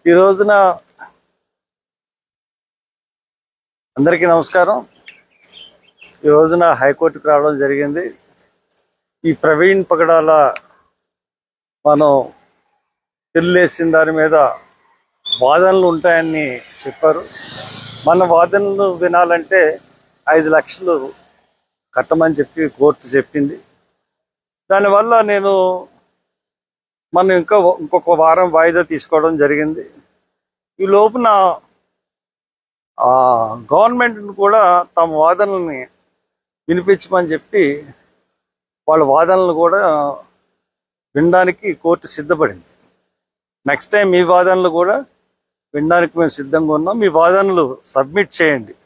ఈ రోజున అందరికీ నమస్కారం. ఈ రోజున హైకోర్టుకు రావడం జరిగింది. ఈ ప్రవీణ్ పగడాల మనం పిల్లేసిన దాని మీద వాదనలు ఉంటాయని చెప్పారు. మన వాదనలు వినాలంటే 5 లక్షలు కట్టమని చెప్పి కోర్టు చెప్పింది. దానివల్ల మనం ఇంకొక వారం వాయిదా తీసుకోవడం జరిగింది. ఈ లోపున గవర్నమెంట్ని కూడా తమ వాదనల్ని వినిపించమని చెప్పి వాళ్ళ వాదనలు కూడా వినడానికి కోర్టు సిద్ధపడింది. నెక్స్ట్ టైం మీ వాదనలు కూడా వినడానికి మేము సిద్ధంగా ఉన్నాం, మీ వాదనలు సబ్మిట్ చేయండి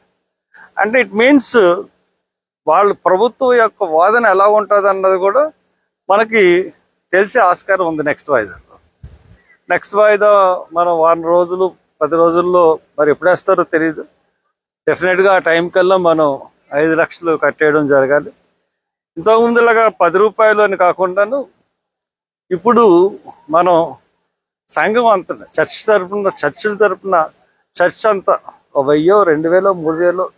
అంటే ఇట్ మీన్స్ వాళ్ళు ప్రభుత్వం యొక్క వాదన ఎలా ఉంటుంది అన్నది కూడా మనకి తెలిసే ఆస్కారం ఉంది. నెక్స్ట్ వాయిదా మనం 1 రోజులు 10 రోజుల్లో మరి ఎప్పుడేస్తారో తెలియదు. డెఫినెట్గా ఆ టైం కల్లా మనం 5 లక్షలు కట్టేయడం జరగాలి. ఇంతకుముందులాగా 10 రూపాయలు అని కాకుండాను ఇప్పుడు మనం సంఘం అంతా చర్చిల తరపున చర్చ్ అంతా 1000, 2000, 3000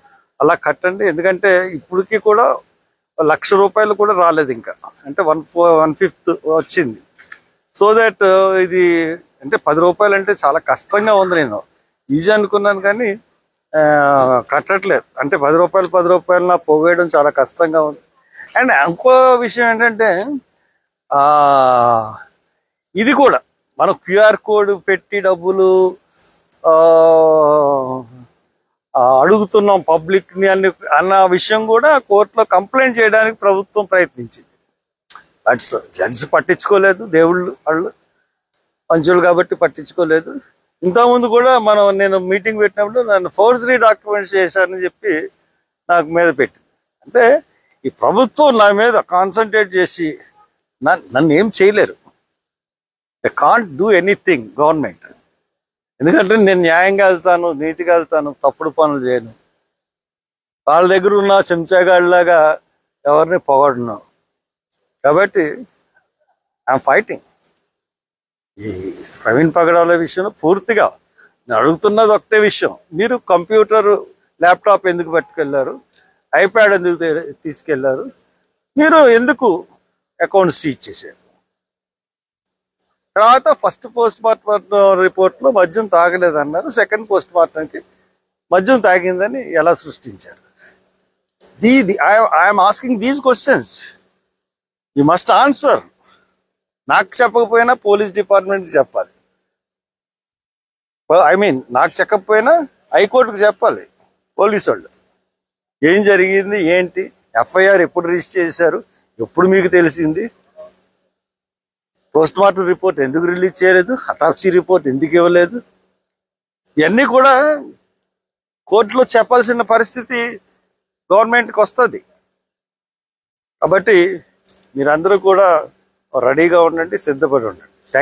అలా కట్టండి. ఎందుకంటే ఇప్పటికీ కూడా 1,00,000 రూపాయలు కూడా రాలేదు, ఇంకా అంటే 1/5 వచ్చింది. సో దట్ ఇది అంటే 10 రూపాయలు అంటే చాలా కష్టంగా ఉంది. నేను ఈజీ అనుకున్నాను కానీ కట్టట్లేదు. అంటే 10 రూపాయలు నా పోగేయడం చాలా కష్టంగా ఉంది. అండ్ ఇంకో విషయం ఏంటంటే ఇది కూడా మనం QR కోడ్ పెట్టి డబ్బులు అడుగుతున్నాం పబ్లిక్ని అన్న విషయం కూడా కోర్టులో కంప్లైంట్ చేయడానికి ప్రభుత్వం ప్రయత్నించింది. బట్ జడ్జి పట్టించుకోలేదు. దేవుళ్ళు వాళ్ళు మంచులు కాబట్టి పట్టించుకోలేదు. ఇంతకుముందు కూడా నేను మీటింగ్ పెట్టినప్పుడు నన్ను ఫోర్జరీ డాక్యుమెంట్స్ చేశారని చెప్పి నాకు మీద పెట్టింది. అంటే ఈ ప్రభుత్వం నా మీద కాన్సన్ట్రేట్ చేసి నన్ను ఏం చేయలేరు. They can't do anything government. ఎందుకంటే నేను న్యాయంగా వెళ్తాను, నీతిగా వెళ్తాను, తప్పుడు పనులు చేయను. వాళ్ళ దగ్గర ఉన్న చెంచాగాడిలాగా ఎవరిని పొగడను. కాబట్టి ఐఎమ్ ఫైటింగ్. ఈ ప్రవీణ్ పగడాల విషయంలో పూర్తిగా నేను అడుగుతున్నది ఒకటే విషయం. మీరు కంప్యూటర్, ల్యాప్టాప్ ఎందుకు పట్టుకెళ్ళారు? ఐప్యాడ్ ఎందుకు తీసుకెళ్లారు? మీరు ఎందుకు అకౌంట్ సీజ్ చేశారు? తర్వాత ఫస్ట్ పోస్ట్ మార్టం రిపోర్ట్లో మద్యం తాగలేదన్నారు. సెకండ్ పోస్ట్ మార్టంకి మద్యం తాగిందని ఎలా సృష్టించారు? I'm asking these questions. You must answer. నాకు చెప్పకపోయినా పోలీస్ డిపార్ట్మెంట్కి చెప్పాలి. నాకు చెప్పకపోయినా హైకోర్టుకు చెప్పాలి. పోలీసు వాళ్ళు ఏం జరిగింది, ఏంటి, FIR ఎప్పుడు రిజిస్టర్ చేశారు, ఎప్పుడు మీకు తెలిసింది, పోస్ట్ మార్టం రిపోర్ట్ ఎందుకు రిలీజ్ చేయలేదు, అటాప్సీ రిపోర్ట్ ఎందుకు ఇవ్వలేదు, ఇవన్నీ కూడా కోర్టులో చెప్పాల్సిన పరిస్థితి గవర్నమెంట్కి వస్తుంది. కాబట్టి మీరందరూ కూడా రెడీగా ఉండండి, సిద్ధపడి ఉండండి.